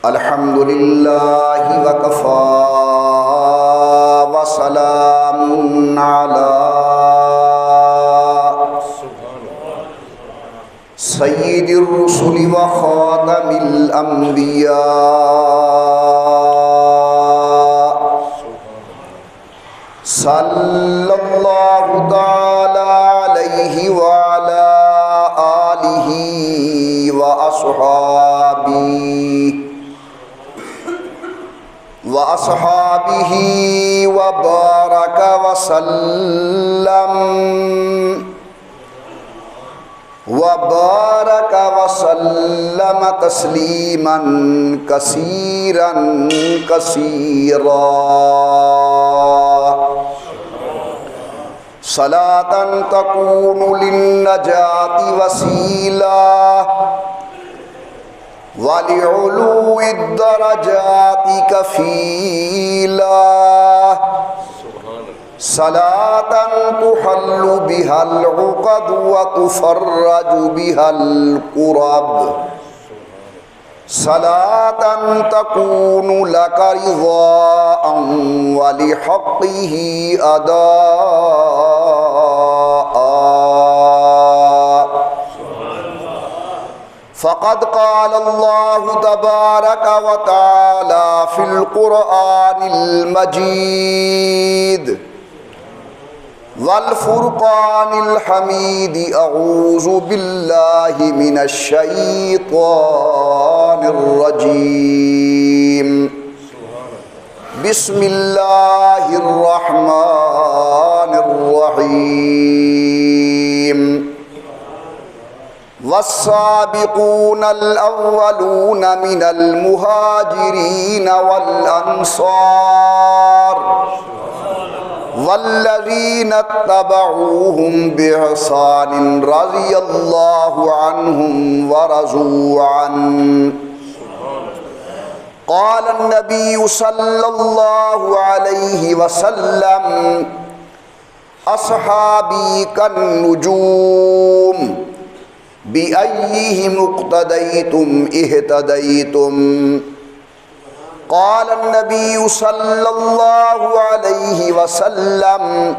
الحمد للہ وکفى وسلام علی سید الرسل وخاتم الانبیاء صلی اللہ تعالی علیہ وعلی آلہ وأصحابه وبارك وسلم تسليما كثيرا كثيرا صلاة تكون للنجاة وسيلة وَلِعُلُوِّ الدَّرَجَاتِ كَفِيلًا صلاة تحل بها العقد وتفرج بها الكرب صلاة تكون لك رضاء ولحقه أداء فقد قال الله تبارك وتعالى في القرآن المجيد والفرقان الحميد أعوذ بالله من الشيطان الرجيم بسم الله الرحمن الرحيم والسابقون الأولون من المهاجرين والأنصار والذين اتبعوهم بإحسان رضي الله عنهم ورضوا عنه قال النبي صلى الله عليه وسلم أصحابي كالنجوم بأيهم اقتديتم اهتديتم قال النبي صلى الله عليه وسلم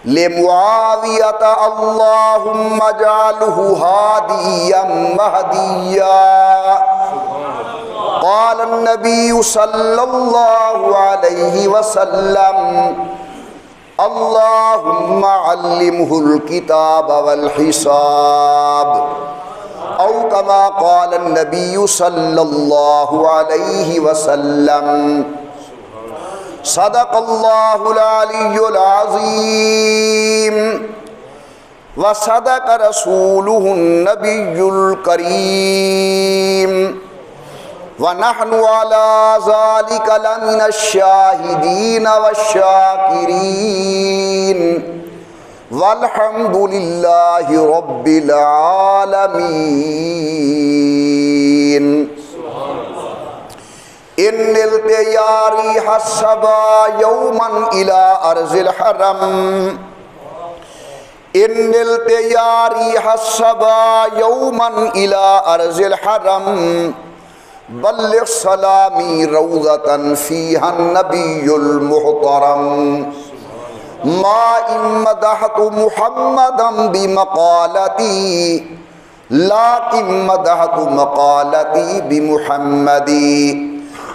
لمعاوية اللهم اجعله هاديا مهديا قال النبي صلى الله عليه وسلم اللهم علمه الكتاب والحساب أو كما قال النبي صلى الله عليه وسلم صدق الله العلي العظيم وصدق رسوله النبي الكريم ونحن على ذلك لمن الشاهدين والشاكرين والحمد لله رب العالمين إن الطيار حسبا يوما إلى أرض الحرم إن الطيار حسبا يوما إلى أرض الحرم بلغ سلامي روضة فيها النبي المحترم ما إن مدحت محمدا بمقالتي لكن مدحت مقالتي بمحمدي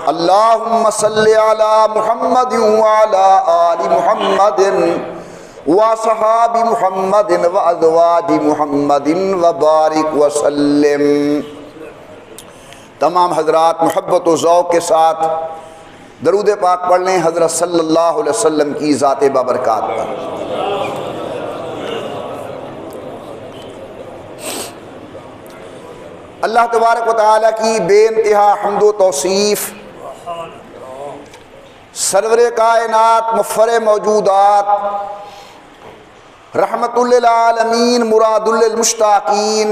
اللهم صل على محمد وعلى آل محمد وصحاب محمد وأزواج محمد وبارك وسلم تمام حضرات محبت و ذوق کے ساتھ درود پاک پڑھ لیں حضرت صلی اللہ علیہ وسلم کی ذات بابرکات پر۔ اللہ تبارک و تعالیٰ کی بے انتہا حمد و توصیف، سرور کائنات مفخر موجودات رحمت للعالمین مراد للمشتاقین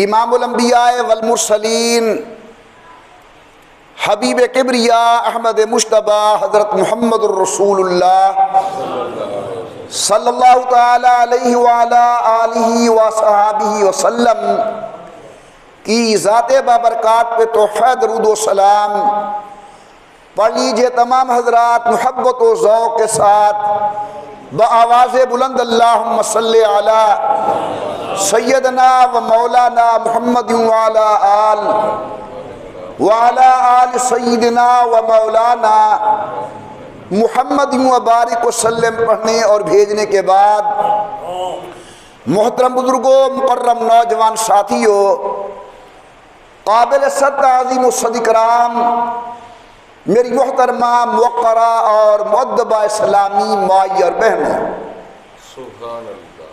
امام الانبیاء والمرسلین حبیب کبریاء احمد مجتبی حضرت محمد الرسول اللہ صلی اللہ تعالی علیہ وعلا آلہ وصحابہ وسلم کی ذات بابرکات پہ تحفہ درود و سلام پڑھ لیجئے تمام حضرات محبت و ذوق کے ساتھ بآواز بلند اللہم صلی علی سیدنا و مولانا محمد وعلی آل سیدنا و مولانا محمد مبارک وسلم پڑھنے اور بھیجنے کے بعد محترم بزرگوں، مکرم نوجوان ساتھیوں، قابل صد عظیم و صد کرام، میری محترمہ موقرہ اور مؤدبہ اسلامی مائی اور بہنوں، سبحان اللہ،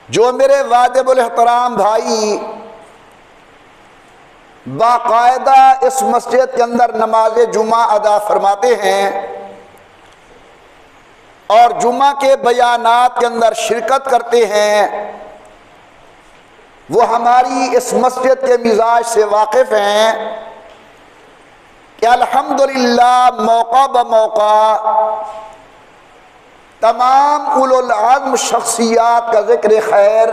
جو میرے واجب الاحترام بھائی باقاعدہ اس مسجد کے اندر نماز جمعہ ادا فرماتے ہیں اور جمعہ کے بیانات کے اندر شرکت کرتے ہیں، وہ ہماری اس مسجد کے مزاج سے واقف ہیں کہ الحمدللہ موقع بموقع تمام اولو العزم شخصیات کا ذکر خیر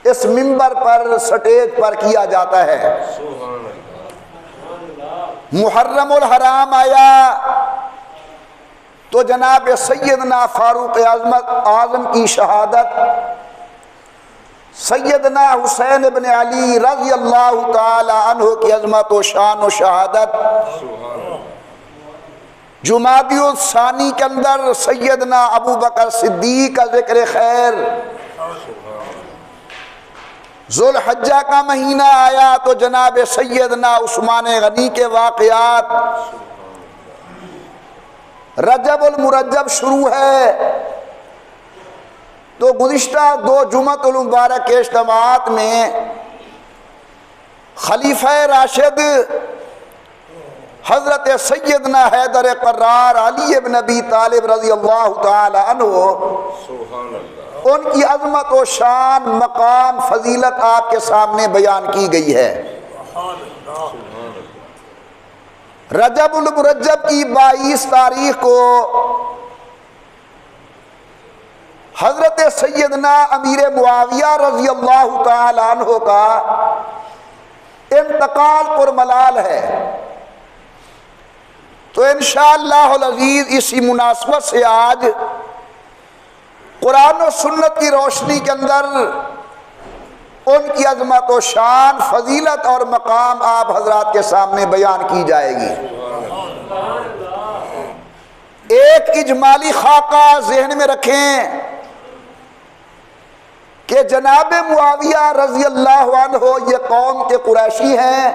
اس منبر پر سٹیج پر کیا جاتا ہے۔ سبحان اللہ، محرم الحرام آیا تو جناب سیدنا فاروق اعظم کی شہادت، سیدنا حسین ابن علی رضی اللہ تعالی عنہ کی عظمت و شان و شہادت، سبحان اللہ، جمادی الثانی کے اندر سیدنا ابو بکر صدیق کا ذکر خیر، ذوالحجہ کا مہینہ آیا تو جناب سیدنا عثمان غنی کے واقعات، رجب المرجب شروع ہے تو گزشتہ دو جمعۃ المبارک کے اجتماعات میں خلیفہ راشد حضرت سیدنا حیدر قرار علی ابن ابی طالب رضی اللہ تعالی عنہ، سبحان اللہ، ان کی عظمت و شان، مقام، فضیلت آپ کے سامنے بیان کی گئی ہے۔ رجب المرجب کی 22 تاریخ کو حضرت سیدنا امیر معاویہ رضی اللہ تعالی عنہ کا انتقال پر ملال ہے، تو انشاءاللہ العزیز اسی مناسبت سے آج قرآن و سنت کی روشنی کے اندر ان کی عظمت و شان، فضیلت اور مقام آپ حضرات کے سامنے بیان کی جائے گی۔ ایک اجمالی خاکہ ذہن میں رکھیں کہ جناب معاویہ رضی اللہ عنہ یہ قوم کے قریشی ہیں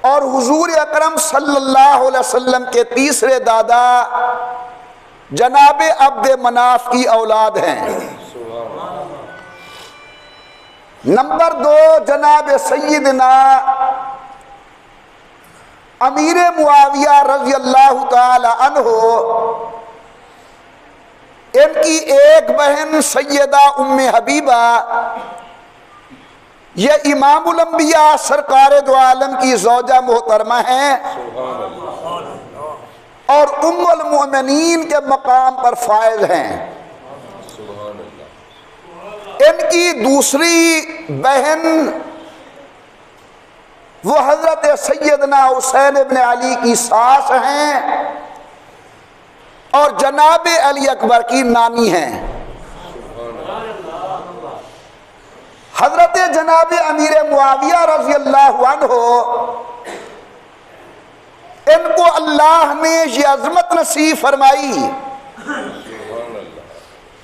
اور حضور اکرم صلی اللہ علیہ وسلم کے تیسرے دادا جناب عبد مناف کی اولاد ہیں۔ نمبر 2 جناب سیدنا امیر معاویہ رضی اللہ تعالی عنہ، ان کی ایک بہن سیدہ ام حبیبہ، یہ امام الانبیاء سرکار دو عالم کی زوجہ محترمہ ہیں اور ام المؤمنین کے مقام پر فائز ہیں۔ ان کی دوسری بہن وہ حضرت سیدنا حسین ابن علی کی ساس ہیں اور جناب علی اکبر کی نانی ہیں۔ حضرت جناب امیر معاویہ رضی اللہ عنہ، ان کو اللہ نے یہ عظمت نصیب فرمائی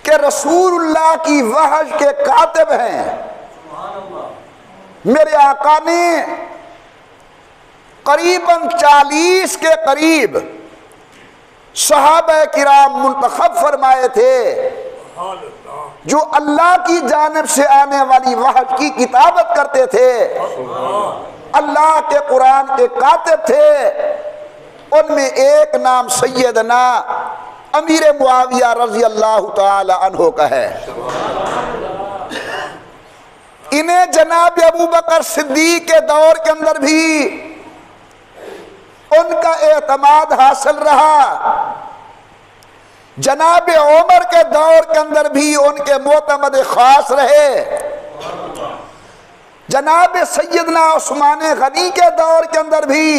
کہ رسول اللہ کی وحی کے کاتب ہیں۔ میرے آقا نے قریباً 40 کے قریب صحابہ کرام منتخب فرمائے تھے جو اللہ کی جانب سے آنے والی وحی کی کتابت کرتے تھے، اللہ کے قرآن کے کاتب تھے۔ ان میں ایک نام سیدنا امیر معاویہ رضی اللہ تعالی عنہ کا ہے۔ انہیں جناب ابو بکر صدیق کے دور کے اندر بھی ان کا اعتماد حاصل رہا، جناب عمر کے دور کے اندر بھی ان کے معتمد خاص رہے، جناب سیدنا عثمان غنی کے دور کے اندر بھی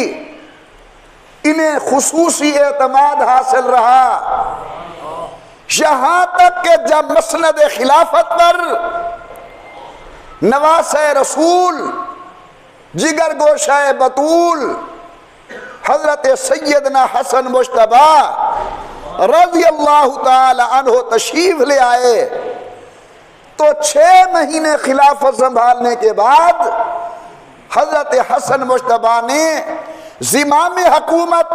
انہیں خصوصی اعتماد حاصل رہا، یہاں تک کہ جب مسند خلافت پر نواسہ رسول، جگر گوشہ بطول حضرت سیدنا حسن مجتبی رضی اللہ تعالی عنہ تشریف لے آئے تو 6 مہینے خلافت سنبھالنے کے بعد حضرت حسن مجتبی نے زمام حکومت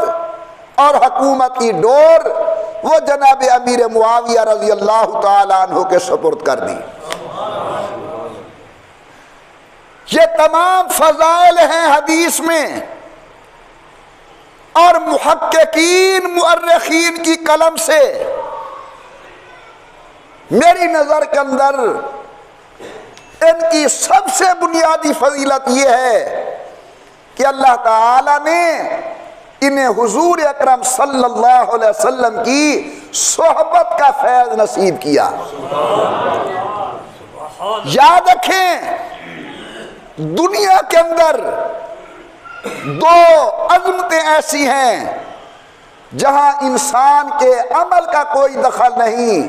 اور حکومت کی ڈور وہ جناب امیر معاویہ رضی اللہ تعالی عنہ کے سپرد کر دی۔ یہ تمام فضائل ہیں حدیث میں، اور محققین مؤرخین کی قلم سے میری نظر کے اندر ان کی سب سے بنیادی فضیلت یہ ہے کہ اللہ تعالی نے انہیں حضور اکرم صلی اللہ علیہ وسلم کی صحبت کا فیض نصیب کیا۔ یاد رکھیں، دنیا کے اندر 2 عظمتیں ایسی ہیں جہاں انسان کے عمل کا کوئی دخل نہیں،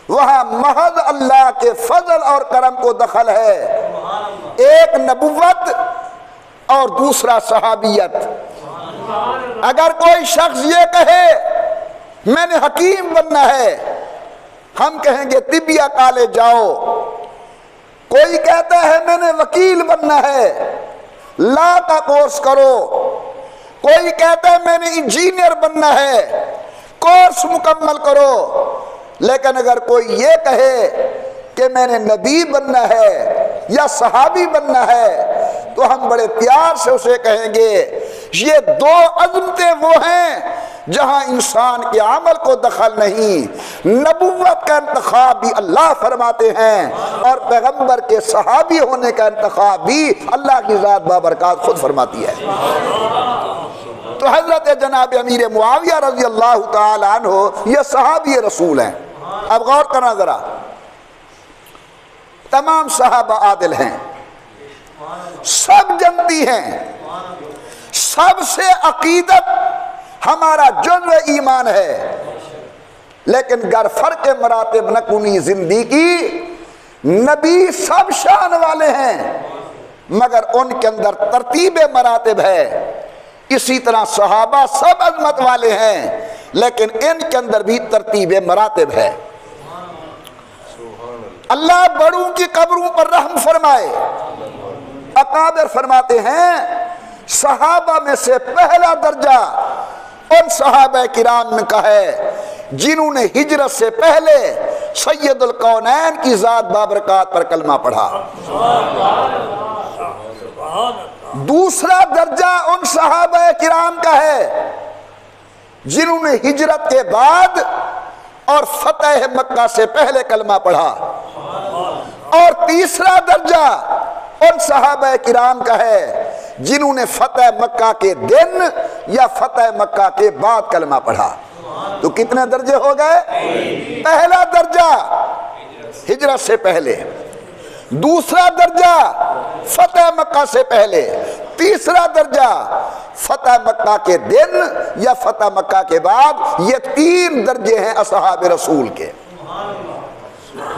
وہاں محض اللہ کے فضل اور کرم کو دخل ہے، ایک نبوت اور دوسرا صحابیت۔ اگر کوئی شخص یہ کہے میں نے حکیم بننا ہے، ہم کہیں گے طبیہ کالج جاؤ۔ کوئی کہتا ہے میں نے وکیل بننا ہے، لا کا کورس کرو۔ کوئی کہتا ہے میں نے انجینئر بننا ہے، کورس مکمل کرو۔ لیکن اگر کوئی یہ کہے کہ میں نے نبی بننا ہے یا صحابی بننا ہے تو ہم بڑے پیار سے اسے کہیں گے یہ 2 عظمتیں وہ ہیں جہاں انسان کے عمل کو دخل نہیں۔ نبوت کا انتخاب بھی اللہ فرماتے ہیں، اور پیغمبر کے صحابی ہونے کا انتخاب بھی اللہ کی ذات بابرکات خود فرماتی ہے۔ تو حضرت جناب امیر معاویہ رضی اللہ تعالی عنہ یہ صحابی رسول ہیں۔ اب غور کرنا ذرا، تمام صحابہ عادل ہیں، سب جنتی ہیں، سب سے عقیدت ہمارا جزو ایمان ہے، لیکن گر فرق مراتب نکنی زندگی، نبی سب شان والے ہیں مگر ان کے اندر ترتیب مراتب ہے۔ اسی طرح صحابہ سب عظمت والے ہیں لیکن ان کے اندر بھی ترتیب مراتب ہے۔ اللہ بڑوں کی قبروں پر رحم فرمائے۔ اکابر فرماتے ہیں صحابہ میں سے پہلا درجہ ان صحابہ کرام کا ہے جنہوں نے ہجرت سے پہلے سید الکونین کی ذات بابرکات پر کلمہ پڑھا۔ دوسرا درجہ ان صحابہ کرام کا ہے جنہوں نے ہجرت کے بعد اور فتح مکہ سے پہلے کلمہ پڑھا، اور تیسرا درجہ ان صحابہ کرام کا ہے جنہوں نے فتح مکہ کے دن یا فتح مکہ کے بعد کلمہ پڑھا۔ تو کتنے درجے ہو گئے؟ پہلا درجہ ہجرت سے پہلے، دوسرا درجہ فتح مکہ سے پہلے، تیسرا درجہ فتح مکہ کے دن یا فتح مکہ کے بعد۔ یہ 3 درجے ہیں اصحاب رسول کے۔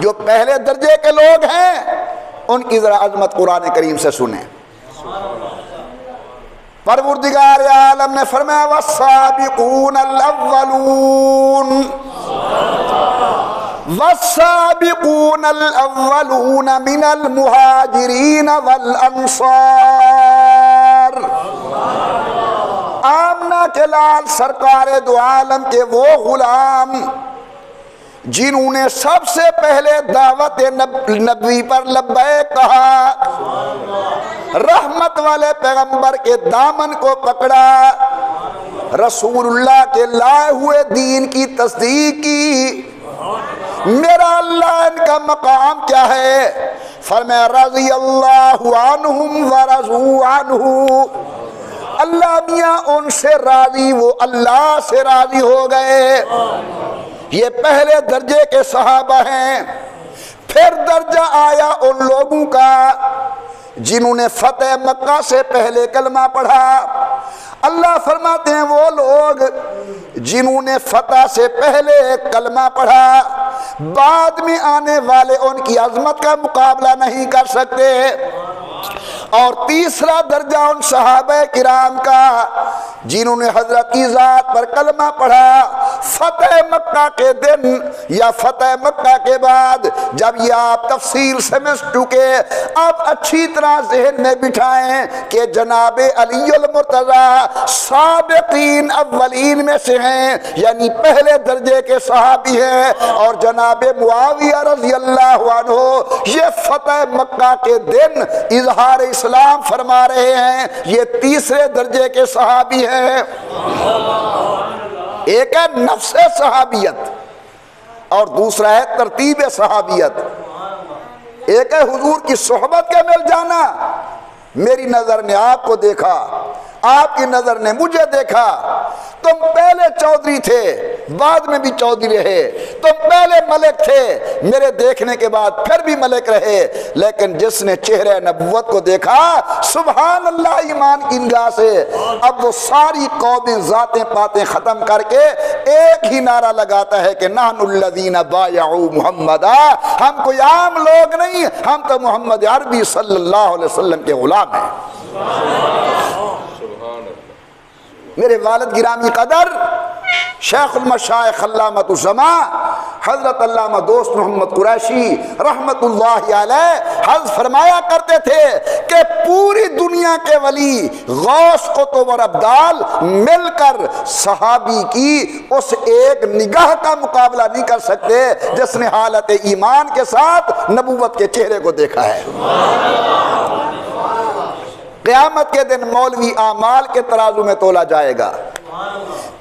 جو پہلے درجے کے لوگ ہیں ان کی ذرا عظمت قرآن کریم سے سنیں۔ پروردگار عالم نے فرمایا والسابقون الاولون والسابقون الاولون من المہاجرین والانصار۔ آمنہ کے لال سرکار دو عالم کے وہ غلام جنہوں نے سب سے پہلے دعوت نبی پر لبیک کہا، رحمت والے پیغمبر کے دامن کو پکڑا، رسول اللہ کے لائے ہوئے دین کی تصدیق کی۔ میرا اللہ ان کا مقام کیا ہے؟ فرمایا رضی اللہ عنہم ورضوا عنہ، اللہ میاں ان سے راضی، وہ اللہ سے راضی ہو گئے۔ یہ پہلے درجے کے صحابہ ہیں۔ پھر درجہ آیا ان لوگوں کا جنہوں نے فتح مکہ سے پہلے کلمہ پڑھا۔ اللہ فرماتے ہیں وہ لوگ جنہوں نے فتح سے پہلے کلمہ پڑھا بعد میں آنے والے ان کی عظمت کا مقابلہ نہیں کر سکتے۔ اور تیسرا درجہ ان صحابہ کرام کا جنہوں نے حضرت کی ذات پر کلمہ پڑھا فتح مکہ کے دن یا فتح مکہ کے بعد، جب یہ آپ تفصیل سمجھ چکے اب اچھی طرح ذہن میں بٹھائیں کہ جناب علی المرتضی سابقین اولین میں سے ہیں، یعنی پہلے درجے کے صحابی ہیں، اور جناب معاویہ رضی اللہ عنہ یہ فتح مکہ کے دن اظہار اسلام فرما رہے ہیں، یہ تیسرے درجے کے صحابی ہیں۔ ایک ہے نفس صحابیت اور دوسرا ہے ترتیب صحابیت۔ ایک ہے حضور کی صحبت کے مل جانا، میری نظر نے آپ کو دیکھا، آپ کی نظر نے مجھے دیکھا، تم پہلے چودھری تھے بعد میں بھی چودھری رہے، تم پہلے ملک تھے میرے دیکھنے کے بعد پھر بھی ملک رہے، لیکن جس نے چہرہ نبوت کو دیکھا سبحان اللہ ایمان کی نگاہ سے اب وہ ساری قومیں ذاتیں پاتیں ختم کر کے ایک ہی نعرہ لگاتا ہے کہ نحن الذین بایعوا محمدا، ہم کوئی عام لوگ نہیں، ہم تو محمد عربی صلی اللہ علیہ وسلم کے غلام ہیں۔ میرے والد گرامی قدر شیخ المشائخ علامۃ الزماں حضرت علامہ دوست محمد قریشی رحمت اللہ علیہ حضرت فرمایا کرتے تھے کہ پوری دنیا کے ولی غوث قطب اور ابدال مل کر صحابی کی اس ایک نگاہ کا مقابلہ نہیں کر سکتے جس نے حالت ایمان کے ساتھ نبوت کے چہرے کو دیکھا ہے۔ قیامت کے دن مولوی اعمال کے ترازو میں تولا جائے گا،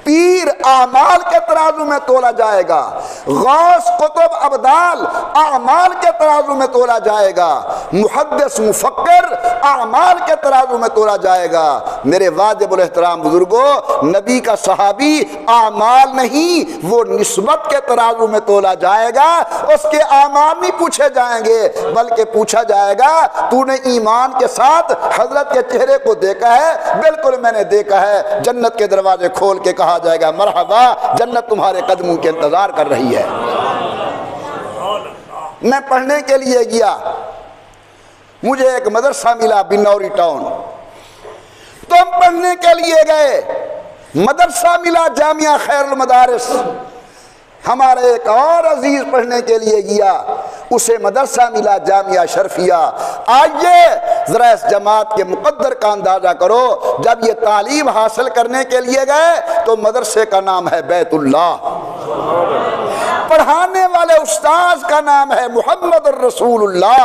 پیر اعمال کے ترازو میں تولا جائے گا، غوث قطب ابدال اعمال کے ترازو میں تولا جائے گا، محدث مفکر اعمال کے ترازو میں تولا جائے گا۔ میرے واجب الاحترام بزرگوں، نبی کا صحابی اعمال نہیں وہ نسبت کے ترازو میں تولا جائے گا، اس کے اعمال نہیں پوچھے جائیں گے بلکہ پوچھا جائے گا تو نے ایمان کے ساتھ حضرت کے چہرے کو دیکھا ہے؟ بالکل میں نے دیکھا ہے۔ جنت کے دروازے کھول کے کہا جائے گا مرحبا جنت تمہارے قدموں کے انتظار کر رہی ہے۔ میں پڑھنے کے لیے گیا، مجھے ایک مدرسہ ملا بنوری ٹاؤن، تم پڑھنے کے لیے گئے، مدرسہ ملا جامعہ خیر المدارس، ہمارے ایک اور عزیز پڑھنے کے لیے گیا، اسے مدرسہ ملا جامعہ شرفیہ۔ آئیے ذرا اس جماعت کے مقدر کا اندازہ کرو، جب یہ تعلیم حاصل کرنے کے لیے گئے تو مدرسے کا نام ہے بیت اللہ، پڑھانے والے استاذ کا نام ہے محمد الرسول اللہ،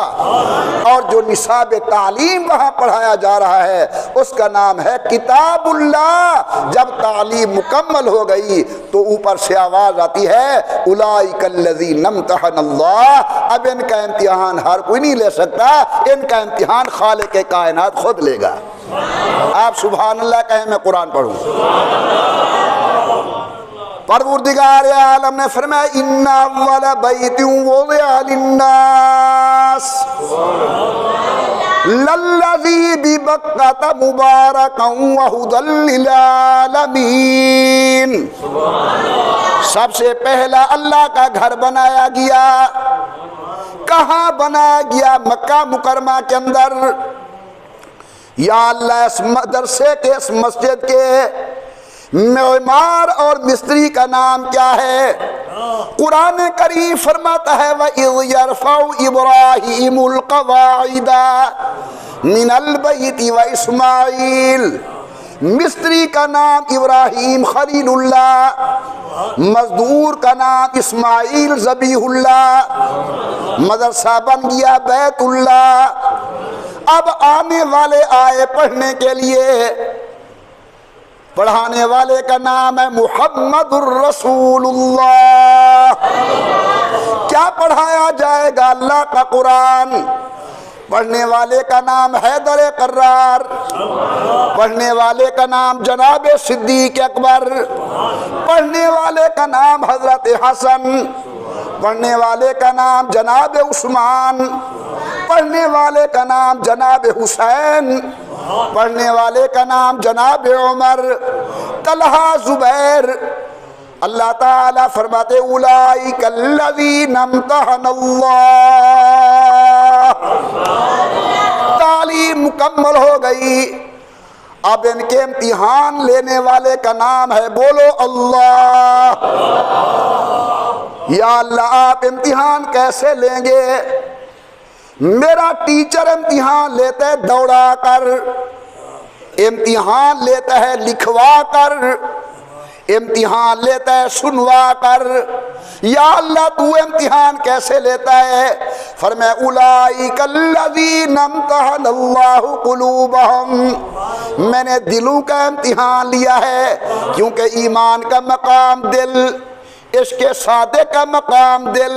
اور جو نصاب تعلیم وہاں پڑھایا جا رہا ہے اس کا نام ہے کتاب اللہ۔ جب تعلیم مکمل ہو گئی تو اوپر سے آواز آتی ہے اولئک الذین امتحن اللہ، اب ان کا امتحان ہر کوئی نہیں لے سکتا، ان کا امتحان خالق کائنات خود لے گا۔ آپ سبحان اللہ کہیں میں قرآن پڑھوں۔ پروردگار عالم نے فرمایا ان اول بیت وضع للناس للذی ببکۃ مبارکا وہدی للعالمین، سب سے پہلا اللہ کا گھر بنایا گیا۔ کہاں بنایا گیا؟ مکہ مکرمہ کے اندر۔ یا اللہ اس مدرسے کے اس مسجد کے معمار اور مستری کا نام کیا ہے؟ قرآن کریم فرماتا ہے وَإِذْ يَرْفَعُ إِبْرَاهِيمُ الْقَوَاعِدَ مِنَ الْبَيْتِ وَإِسْمَاعِيلُ، مستری کا نام ابراہیم خلیل اللہ، مزدور کا نام اسماعیل ذبیح اللہ، مدرسہ بن گیا بیت اللہ۔ اب آنے والے آئے پڑھنے کے لیے، پڑھانے والے کا نام ہے محمد الرسول اللہ۔ کیا پڑھایا جائے گا؟ اللہ کا قرآن۔ پڑھنے والے کا نام حیدر قرار، پڑھنے والے کا نام جناب صدیق اکبر، پڑھنے والے کا نام حضرت حسن، پڑھنے والے کا نام جناب عثمان، پڑھنے والے کا نام جناب حسین، پڑھنے والے کا نام جناب عمر، طلحہ، زبیر۔ اللہ تعالیٰ فرماتے اولئک الذین امتحن اللہ، تعلیم مکمل ہو گئی، اب ان کے امتحان لینے والے کا نام ہے، بولو اللہ۔ یا اللہ آپ امتحان کیسے لیں گے؟ میرا ٹیچر امتحان لیتا ہے دوڑا کر، امتحان لیتا ہے لکھوا کر، امتحان لیتا ہے سنوا کر، یا اللہ تو امتحان کیسے لیتا ہے؟ فرمایا اولئک الذین امتحن اللہ قلوبہم، میں نے دلوں کا امتحان لیا ہے، کیونکہ ایمان کا مقام دل، عشق صادق کا مقام دل،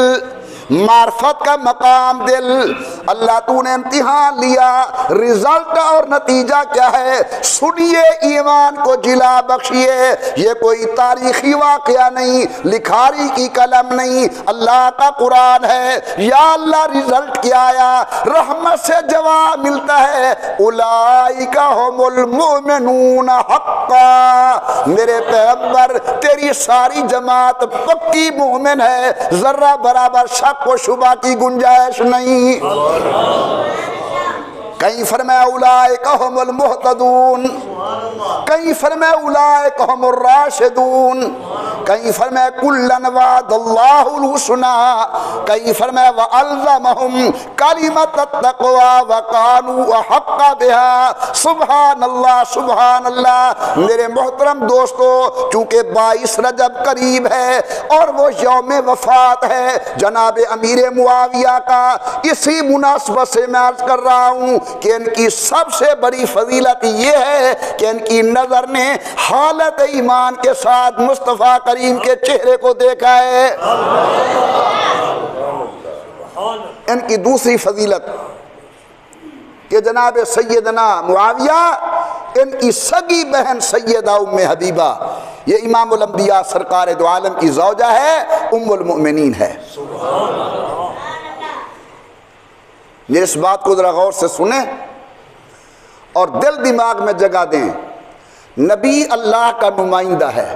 معرفت کا مقام دل۔ اللہ تو نے امتحان لیا، رزلٹ اور نتیجہ کیا ہے؟ سنیے، ایمان کو جلا بخشیے۔ یہ کوئی تاریخی واقعہ نہیں، لکھاری کی قلم نہیں، اللہ کا قرآن ہے۔ یا اللہ رزلٹ کیا آیا؟ رحمت سے جواب ملتا ہے اولئک هم المؤمنون حقا، میرے پیغمبر تیری ساری جماعت پکی مومن ہے، ذرہ برابر شک و شبہ کی گنجائش نہیں۔ کہیں فرمایا اولئک هم المہتدون، کہیں فرمایا اولئک هم الراشدون، کہیں فرمایا کلا وعد اللہ الحسنی، کہیں فرمایا وَأَلْزَمَهُمْ کلمۃ التقوی وَكَانُوا أَحَقَّ بِهَا۔ سبحان اللہ، سبحان اللہ۔ میرے محترم دوستو، چونکہ 22 رجب قریب ہے اور وہ یوم وفات ہے جناب امیر معاویہ کا، اسی مناسبت سے میں عرض کر رہا ہوں کہ ان کی سب سے بڑی فضیلت یہ ہے کہ ان کی نظر نے حالت ایمان کے ساتھ مصطفیٰ کریم کے چہرے کو دیکھا ہے۔ ان کی دوسری فضیلت کہ جناب سیدنا معاویہ ان کی سگی بہن سیدہ ام حبیبہ، یہ امام الانبیاء سرکار دو عالم کی زوجہ ہے، ام المؤمنین ہے۔ میرے اس بات کو ذرا غور سے سنیں اور دل دماغ میں جگہ دیں، نبی اللہ کا نمائندہ ہے،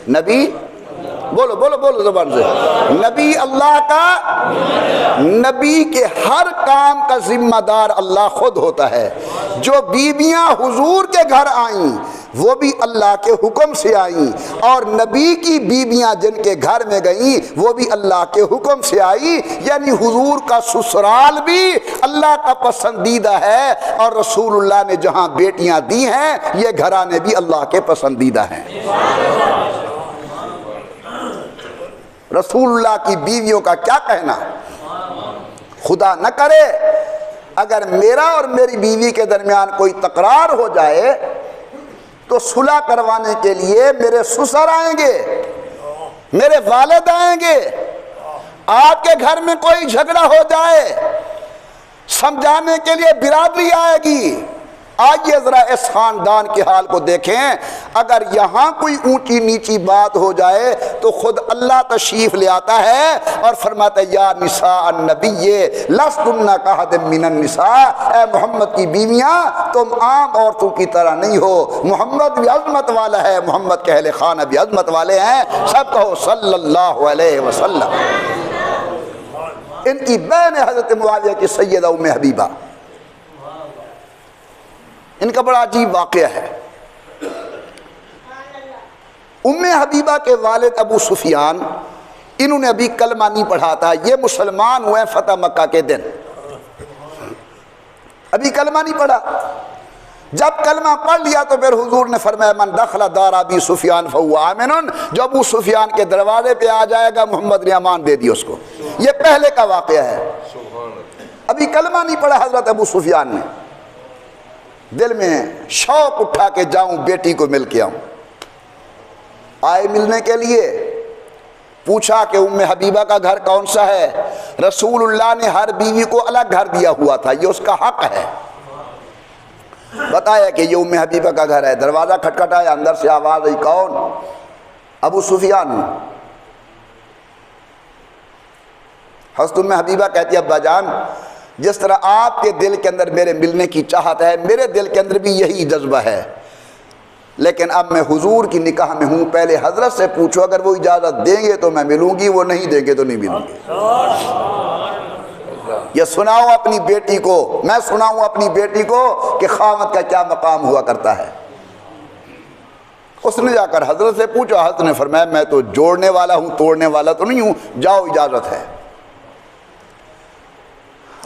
نبی بولو بولو بولو زبان سے، نبی اللہ کا، نبی کے ہر کام کا ذمہ دار اللہ خود ہوتا ہے۔ جو بیویاں حضور کے گھر آئیں وہ بھی اللہ کے حکم سے آئیں، اور نبی کی بیویاں جن کے گھر میں گئیں وہ بھی اللہ کے حکم سے آئی، یعنی حضور کا سسرال بھی اللہ کا پسندیدہ ہے، اور رسول اللہ نے جہاں بیٹیاں دی ہیں یہ گھرانے بھی اللہ کے پسندیدہ ہیں۔ رسول اللہ کی بیویوں کا کیا کہنا؟ خدا نہ کرے اگر میرا اور میری بیوی کے درمیان کوئی تکرار ہو جائے تو صلح کروانے کے لیے میرے سسر آئیں گے، میرے والد آئیں گے۔ آپ کے گھر میں کوئی جھگڑا ہو جائے سمجھانے کے لیے برادری آئے گی۔ آئیے ذرا اس خاندان کے حال کو دیکھیں، اگر یہاں کوئی اونچی نیچی بات ہو جائے تو خود اللہ تشریف لے آتا ہے اور فرماتا ہے یا نساء النبی لستن کاحد من النساء، اے محمد کی بیویاں تم عام عورتوں کی طرح نہیں ہو، محمد بھی عظمت والا ہے، محمد کے اہل خانہ بھی عظمت والے ہیں، سب کہو صلی اللہ علیہ وسلم۔ ان کی بہن حضرت معاویہ کی سیدہ ام حبیبہ، ان کا بڑا عجیب واقعہ ہے۔ ام حبیبہ کے والد ابو سفیان، انہوں نے ابھی کلمہ نہیں پڑھا تھا، یہ مسلمان ہوئے فتح مکہ کے دن، ابھی کلمہ نہیں پڑھا۔ جب کلمہ پڑھ لیا تو پھر حضور نے فرمایا من دخل دار ابی سفیان فہو آمن، جو ابو سفیان کے دروازے پہ آ جائے گا محمد نے امان دے دی اس کو۔ یہ پہلے کا واقعہ ہے، ابھی کلمہ نہیں پڑھا حضرت ابو سفیان نے، دل میں شوق اٹھا کہ جاؤں بیٹی کو مل کے آؤں۔ آئے ملنے کے لیے، پوچھا کہ ام حبیبہ کا گھر کون سا ہے؟ رسول اللہ نے ہر بیوی کو الگ گھر دیا ہوا تھا، یہ اس کا حق ہے۔ بتایا کہ یہ ام حبیبہ کا گھر ہے، دروازہ کھٹکھٹایا، اندر سے آواز آئی، کون؟ ابو سفیان۔ حضرت ام حبیبہ کہتی ہے ابا جان جس طرح آپ کے دل کے اندر میرے ملنے کی چاہت ہے، میرے دل کے اندر بھی یہی جذبہ ہے، لیکن اب میں حضور کی نکاح میں ہوں، پہلے حضرت سے پوچھو، اگر وہ اجازت دیں گے تو میں ملوں گی، وہ نہیں دیں گے تو نہیں ملوں گی۔ یہ سناؤ اپنی بیٹی کو، میں سناؤں اپنی بیٹی کو کہ خاوند کا کیا مقام ہوا کرتا ہے۔ اس نے جا کر حضرت سے پوچھا، حضرت نے فرمایا میں تو جوڑنے والا ہوں، توڑنے والا تو نہیں ہوں، جاؤ اجازت ہے۔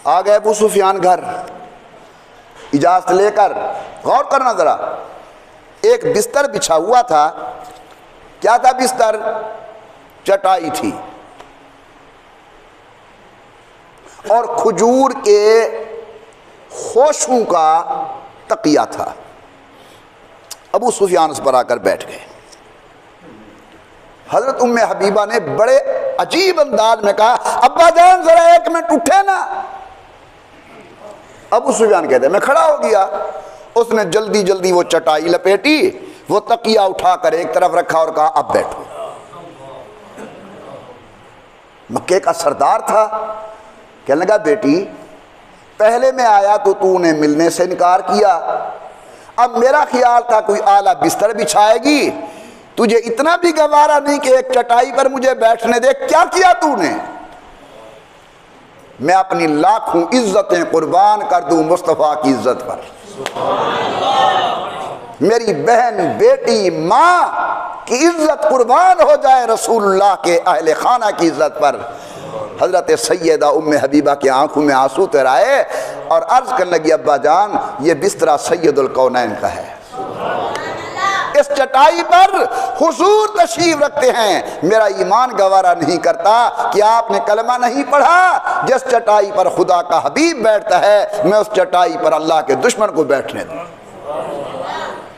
آ گئے ابو سفیان گھر اجازت لے کر۔ غور کرنا ذرا، ایک بستر بچھا ہوا تھا، کیا تھا بستر؟ چٹائی تھی اور کھجور کے خوشوں کا تکیہ تھا۔ ابو سفیان اس پر آ کر بیٹھ گئے۔ حضرت ام حبیبہ نے بڑے عجیب انداز میں کہا، ابا جان ذرا ایک منٹ اٹھے نا۔ ابو سفیان کہتے ہیں میں کھڑا ہو گیا۔ اس نے جلدی جلدی وہ چٹائی لپیٹی، وہ تکیہ اٹھا کر ایک طرف رکھا اور کہا اب بیٹھو۔ مکے کا سردار تھا، کہنے لگا بیٹی پہلے میں آیا تو نے ملنے سے انکار کیا، اب میرا خیال تھا کوئی اعلیٰ بستر بچھائے گی، تجھے اتنا بھی گوارا نہیں کہ ایک چٹائی پر مجھے بیٹھنے دے، کیا کیا تو نے؟ میں اپنی لاکھوں عزتیں قربان کر دوں مصطفیٰ کی عزت پر، میری بہن بیٹی ماں کی عزت قربان ہو جائے رسول اللہ کے اہل خانہ کی عزت پر۔ حضرت سیدہ ام حبیبہ کی آنکھوں میں آنسو ترائے اور عرض کرنے لگی ابا جان یہ بستر سید الکونین کا ہے، اس چٹائی پر حضور تشریف رکھتے ہیں، میرا ایمان گوارا نہیں کرتا کہ آپ نے کلمہ نہیں پڑھا، جس چٹائی پر خدا کا حبیب بیٹھتا ہے میں اس چٹائی پر اللہ کے دشمن کو بیٹھنے دوں۔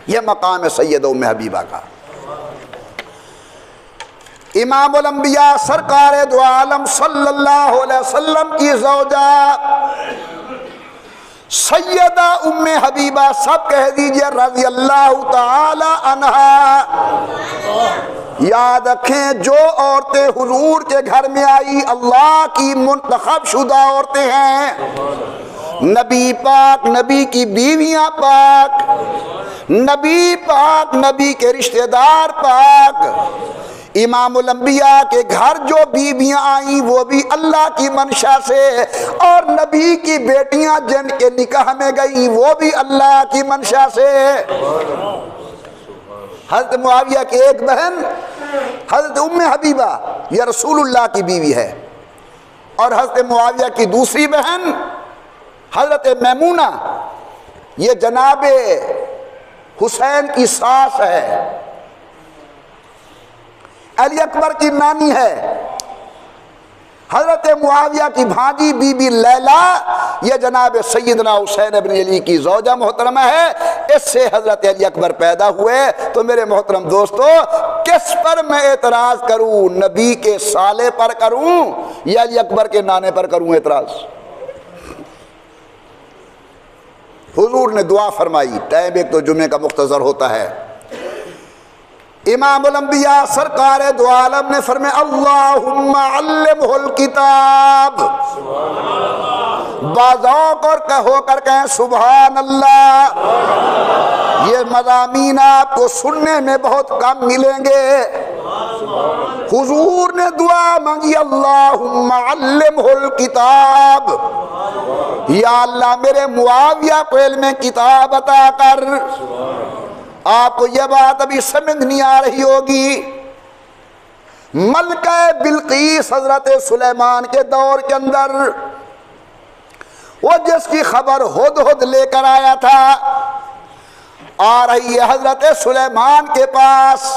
یہ مقام ہے سیدہ ام حبیبہ کا۔ امام الانبیاء سرکار دو عالم صلی اللہ علیہ وسلم کی زوجہ سیدہ ام حبیبہ، سب کہہ دیجئے رضی اللہ تعالی عنہا۔ یاد رکھیں جو عورتیں حضور کے گھر میں آئی اللہ کی منتخب شدہ عورتیں ہیں، نبی پاک، نبی کی بیویاں پاک، نبی پاک، نبی کے رشتہ دار پاک۔ امام الانبیاء کے گھر جو بیویاں آئیں وہ بھی اللہ کی منشا سے، اور نبی کی بیٹیاں جن کے نکاح میں گئی وہ بھی اللہ کی منشا سے۔ حضرت معاویہ کی ایک بہن حضرت ام حبیبہ یہ رسول اللہ کی بیوی ہے، اور حضرت معاویہ کی دوسری بہن حضرت میمونہ یہ جناب حسین کی ساس ہے، علی اکبر کی نانی ہے۔ حضرت معاویہ کی بھانجی بی بی لیلا یہ جناب سیدنا حسین بن علی کی زوجہ محترمہ ہے، اس سے حضرت علی اکبر پیدا ہوئے۔ تو میرے محترم دوستو کس پر میں اعتراض کروں، نبی کے سالے پر کروں یا علی اکبر کے نانے پر کروں اعتراض؟ حضور نے دعا فرمائی، ٹائم ایک تو جمعے کا مختصر ہوتا ہے، امام الانبیاء سرکار دو عالم نے فرمایا اللہم علمہ الکتاب، باذوق اور کہو کر کہیں سبحان اللہ۔ یہ مضامین آپ کو سننے میں بہت کم ملیں گے۔ حضور نے دعا مانگی اللہم علمہ الکتاب، یا اللہ میرے معاویہ کو علم کتاب عطا کر۔ آپ کو یہ بات ابھی سمجھ نہیں آ رہی ہوگی، ملکہ بلقیس حضرت سلیمان کے دور کے اندر وہ جس کی خبر ہدہد لے کر آیا تھا، آ رہی ہے حضرت سلیمان کے پاس۔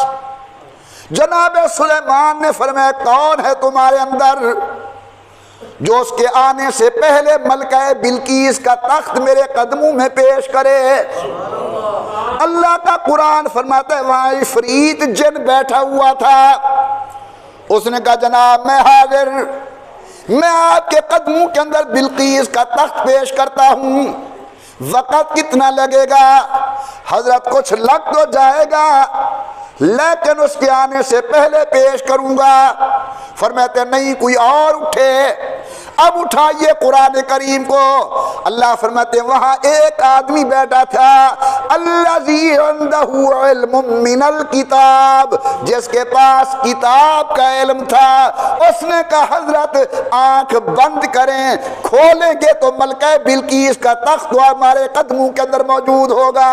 جناب سلیمان نے فرمایا کون ہے تمہارے اندر جو اس کے آنے سے پہلے ملکہ بلقیس کا تخت میرے قدموں میں پیش کرے؟ اللہ کا قرآن فرماتا ہے وہاں عفریت جن بیٹھا ہوا تھا، اس نے کہا جناب میں حاضر، میں آپ کے قدموں کے اندر بلقیس کا تخت پیش کرتا ہوں۔ وقت کتنا لگے گا؟ حضرت کچھ لگ تو جائے گا لیکن اس کے آنے سے پہلے پیش کروں گا۔ فرماتے نہیں کوئی اور اٹھے، اب اٹھائیے قرآن کریم کو. اللہ فرماتے ہیں وہاں ایک آدمی بیٹھا تھا الذی عندہ علم من الکتاب، جس کے پاس کتاب کا علم تھا. اس نے کہا حضرت آنکھ بند کریں، کھولیں گے تو ملکہ بلقیس کا تخت ہمارے قدموں کے اندر موجود ہوگا.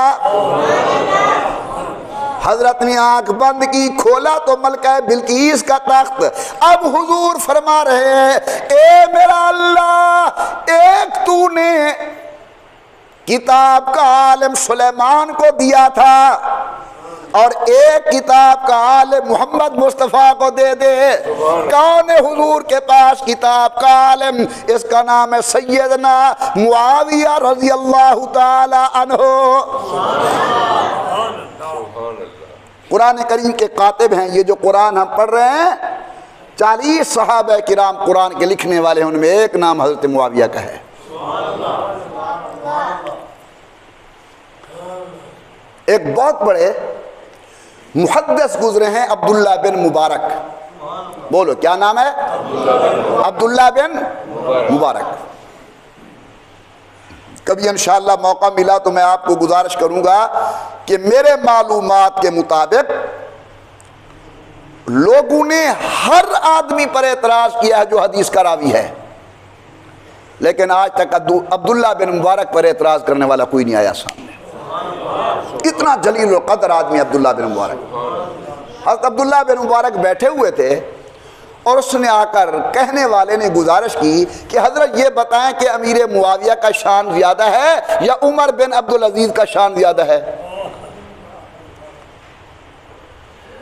حضرت نے آنکھ بند کی، کھولا تو ملکہ بلقیس کا تخت. اب حضور فرما رہے ہیں اے میرا اللہ، ایک تو نے کتاب کا عالم سلیمان کو دیا تھا اور ایک کتاب کا عالم محمد مصطفیٰ کو دے دے. کون ہے حضور کے پاس کتاب کا عالم؟ اس کا نام ہے سیدنا معاویہ رضی اللہ تعالی عنہ. قرآن کریم کے کاتب ہیں. یہ جو قرآن ہم پڑھ رہے ہیں 40 صحابہ کرام قرآن کے لکھنے والے ہیں، ان میں ایک نام حضرت معاویہ کا ہے. ایک بہت بڑے محدث گزرے ہیں عبداللہ بن مبارک. بولو کیا نام ہے؟ عبداللہ بن مبارک. کبھی انشاءاللہ موقع ملا تو میں آپ کو گزارش کروں گا کہ میرے معلومات کے مطابق لوگوں نے ہر آدمی پر اعتراض کیا ہے جو حدیث کا راوی ہے، لیکن آج تک عبداللہ بن مبارک پر اعتراض کرنے والا کوئی نہیں آیا سامنے. اتنا جلیل القدر آدمی عبداللہ بن مبارک. حضرت عبداللہ بن مبارک بیٹھے ہوئے تھے اور اس نے آ کر کہنے والے نے گزارش کی کہ حضرت یہ بتائیں کہ امیر معاویہ کا شان زیادہ ہے یا عمر بن عبدالعزیز کا شان زیادہ ہے؟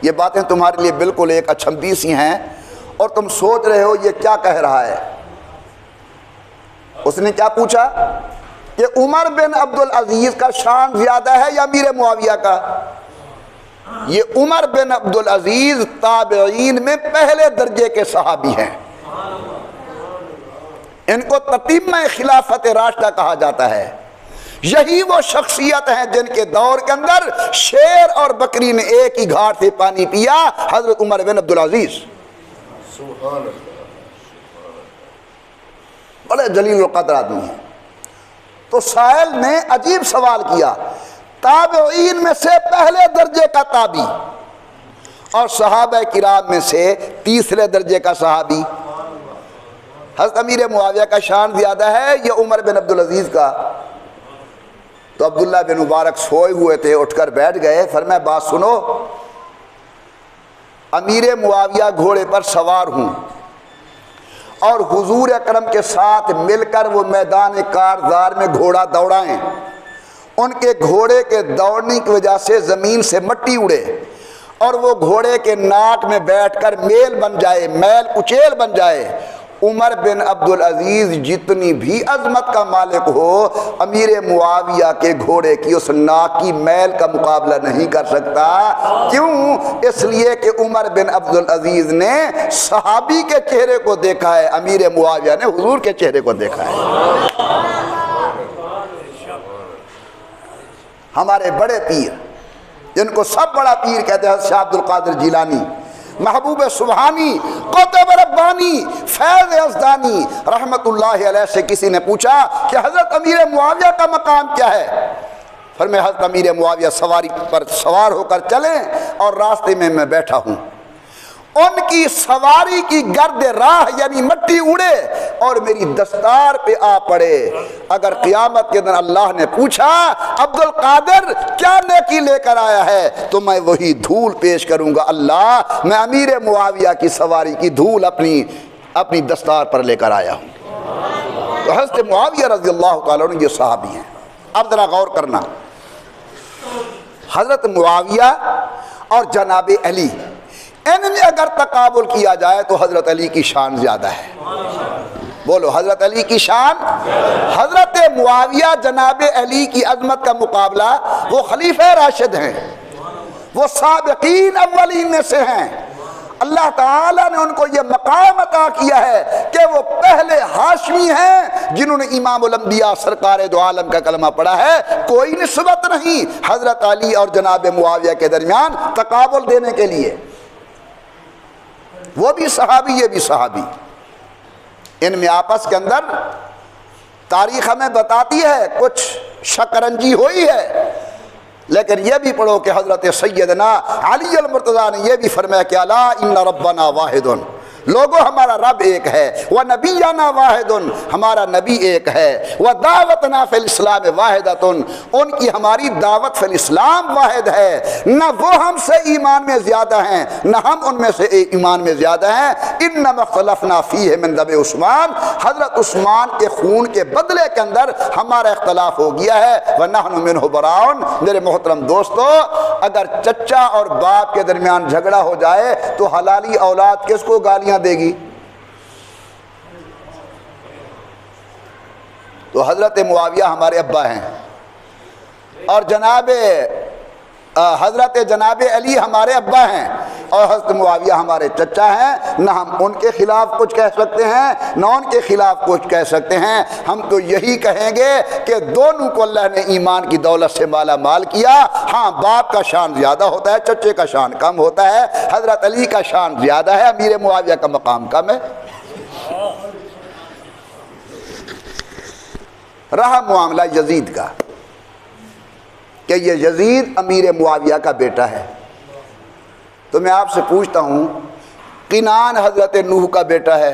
یہ باتیں تمہارے لیے بالکل ایک اچھمبی سی ہیں اور تم سوچ رہے ہو یہ کیا کہہ رہا ہے. اس نے کیا پوچھا کہ عمر بن عبدالعزیز کا شان زیادہ ہے یا امیر معاویہ کا؟ یہ عمر بن عبدالعزیز تابعین میں پہلے درجے کے صحابی ہیں. ان کو تتمہ خلافت راشدہ کہا جاتا ہے. یہی وہ شخصیت ہیں جن کے دور کے اندر شیر اور بکری نے ایک ہی گھاٹ سے پانی پیا، حضرت عمر بن عبدالعزیز. سبحان اللہ. بڑے جلیل القدر آدمی ہیں. تو سائل نے عجیب سوال کیا، تابعین میں سے پہلے درجے کا تابعی اور صحابہ کرام میں سے تیسرے درجے کا صحابی، حضرت امیر معاویہ کا شان زیادہ ہے یا عمر بن عبدالعزیز کا؟ تو عبداللہ بن مبارک سوئے ہوئے تھے، اٹھ کر بیٹھ گئے. فرمایا بات سنو، امیر معاویہ گھوڑے پر سوار ہوں اور حضور اکرم کے ساتھ مل کر وہ میدان کارزار میں گھوڑا دوڑائیں. ان کے گھوڑے کے دوڑنے کی وجہ سے زمین سے مٹی اڑے اور وہ گھوڑے کے ناک میں بیٹھ کر میل بن جائے، میل کچیل بن جائے. عمر بن عبدالعزیز جتنی بھی عظمت کا مالک ہو، امیر معاویہ کے گھوڑے کی اس ناک کی میل کا مقابلہ نہیں کر سکتا. کیوں؟ اس لیے کہ عمر بن عبدالعزیز نے صحابی کے چہرے کو دیکھا ہے، امیر معاویہ نے حضور کے چہرے کو دیکھا ہے. ہمارے بڑے پیر جن کو سب بڑا پیر کہتے ہیں، شاہ عبد القادر جیلانی، محبوب سبحانی، قطب ربانی، فیض یزدانی رحمت اللہ علیہ سے کسی نے پوچھا کہ حضرت امیر معاویہ کا مقام کیا ہے؟ فرمایا حضرت امیر معاویہ سواری پر سوار ہو کر چلیں اور راستے میں میں بیٹھا ہوں، ان کی سواری کی گرد راہ یعنی مٹی اڑے اور میری دستار پہ آ پڑے. اگر قیامت کے دن اللہ نے پوچھا عبد القادر کیا نیکی لے کر آیا ہے تو میں وہی دھول پیش کروں گا، اللہ میں امیر معاویہ کی سواری کی دھول اپنی دستار پر لے کر آیا ہوں. تو حضرت معاویہ رضی اللہ تعالیٰ عنہ یہ صحابی ہیں. اب ذرا غور کرنا، حضرت معاویہ اور جناب علی، ان میں اگر تقابل کیا جائے تو حضرت علی کی شان زیادہ ہے. بولو حضرت علی کی شان. حضرت معاویہ جناب علی کی عظمت کا مقابلہ، وہ خلیفہ راشد ہیں، وہ سابقین اولین میں سے ہیں. اللہ تعالیٰ نے ان کو یہ مقام عطا کیا ہے کہ وہ پہلے ہاشمی ہیں جنہوں نے امام الانبیاء سرکار دو عالم کا کلمہ پڑھا ہے. کوئی نسبت نہیں حضرت علی اور جناب معاویہ کے درمیان تقابل دینے کے لیے. وہ بھی صحابی، یہ بھی صحابی. ان میں آپس کے اندر تاریخ ہمیں بتاتی ہے کچھ شکنجی ہوئی ہے، لیکن یہ بھی پڑھو کہ حضرت سیدنا علی المرتضیٰ نے یہ بھی فرمایا کہ الا ان ربنا واحد، لوگو ہمارا رب ایک ہے، وَنَبِيَّنَا وَاحِدٌ، ہمارا نبی ایک ہے، وَدَعْوَتْنَا فِي الْإِسْلَامِ وَاحِدَةٌ، ان کی ہماری دعوت فی الاسلام واحد ہے، نہ وہ ہم سے ایمان میں زیادہ ہیں نہ ہم ان میں سے ایمان میں زیادہ ہیں، اِنَّمَا اخْتَلَفْنَا فِيهِ مِن دَمِ عثمان، حضرت عثمان کے خون کے بدلے کے اندر ہمارا اختلاف ہو گیا ہے، وَنَحْنُ مِنْهُ بَرَاءٌ۔ میرے محترم دوستو، اگر چچا اور باپ کے درمیان جھگڑا ہو جائے تو حلالی اولاد کس کو گالیاں دے گی؟ تو حضرت معاویہ ہمارے ابا ہیں، اور حضرت جناب علی ہمارے ابا ہیں، اور حضرت معاویہ ہمارے چچا ہیں، نہ ہم ان کے خلاف کچھ کہہ سکتے ہیں نہ ان کے خلاف کچھ کہہ سکتے ہیں، ہم تو یہی کہیں گے کہ دونوں کو اللہ نے ایمان کی دولت سے مالا مال کیا۔ ہاں، باپ کا شان زیادہ ہوتا ہے، چچے کا شان کم ہوتا ہے، حضرت علی کا شان زیادہ ہے، امیر معاویہ کا مقام کم ہے۔ رہا معاملہ یزید کا کہ یہ یزید امیر معاویہ کا بیٹا ہے، تو میں آپ سے پوچھتا ہوں، کنعان حضرت نوح کا بیٹا ہے،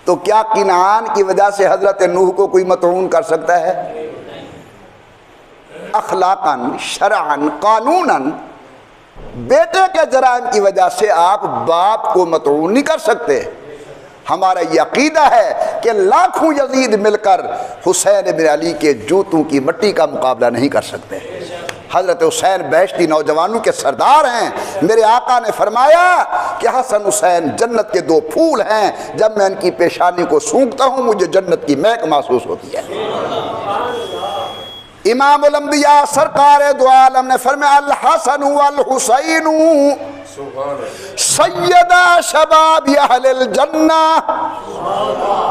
تو کیا کنعان کی وجہ سے حضرت نوح کو کوئی مطعون کر سکتا ہے؟ اخلاقاً، شرعاً، قانوناً بیٹے کے جرائم کی وجہ سے آپ باپ کو مطعون نہیں کر سکتے۔ ہمارا یہ عقیدہ ہے کہ لاکھوں یزید مل کر حسین بن علی کے جوتوں کی مٹی کا مقابلہ نہیں کر سکتے۔ حضرت حسین بہشتی نوجوانوں کے سردار ہیں، میرے آقا نے فرمایا کہ حسن حسین جنت کے دو پھول ہیں، جب میں ان کی پیشانی کو سونگھتا ہوں مجھے جنت کی مہک محسوس ہوتی ہے۔ امام الانبیاء سرکار دو عالم نے فرمایا الحسن والحسین سیدہ شباب اہل الجنہ،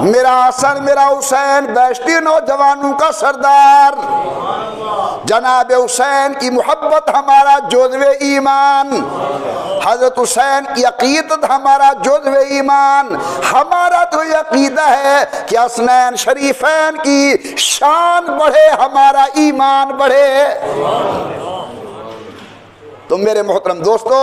میرا حسن میرا حسین بہشتی نوجوانوں کا سردار، جناب حسین کی محبت ہمارا جزو ایمان، حضرت حسین کی عقیدت ہمارا جزو ایمان، ہمارا تو یہ عقیدہ ہے کہ حسنین شریفین کی شان بڑھے ہمارا ایمان بڑھے۔ تو میرے محترم دوستو،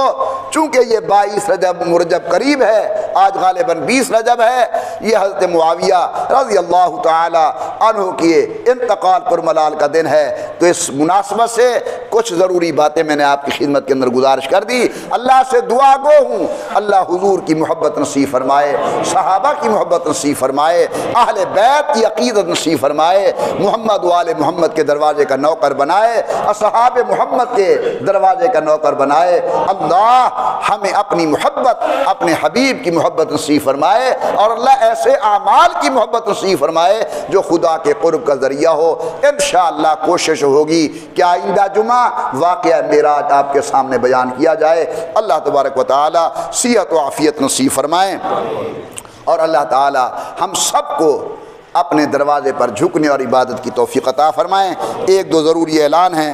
چونکہ یہ 22 رجب مرجب قریب ہے، آج غالباً 20 رجب ہے، یہ حضرت معاویہ رضی اللہ تعالی عنہ کی انتقال پر ملال کا دن ہے، تو اس مناسبت سے کچھ ضروری باتیں میں نے آپ کی خدمت کے اندر گزارش کر دی۔ اللہ سے دعا گو ہوں اللہ حضور کی محبت نصیب فرمائے، صحابہ کی محبت نصیب فرمائے، اہل بیت کی عقیدت نصیب فرمائے، محمد و آل محمد کے دروازے کا نوکر بنائے، اصحاب محمد کے دروازے کا نوکر بنائے۔ اللہ ہمیں اپنی محبت اپنے حبیب کی محبت نصیب فرمائے، اور اللہ ایسے اعمال کی محبت نصیب فرمائے جو خدا کے قرب کا ذریعہ ہو۔ انشاءاللہ کوشش ہوگی کہ آئندہ جمعہ واقعہ معراج آپ کے سامنے بیان کیا جائے۔ اللہ تبارک و تعالی صحت و عافیت نصیب فرمائے، اور اللہ تعالی ہم سب کو اپنے دروازے پر جھکنے اور عبادت کی توفیق عطا فرمائیں۔ ایک دو ضروری اعلان ہیں۔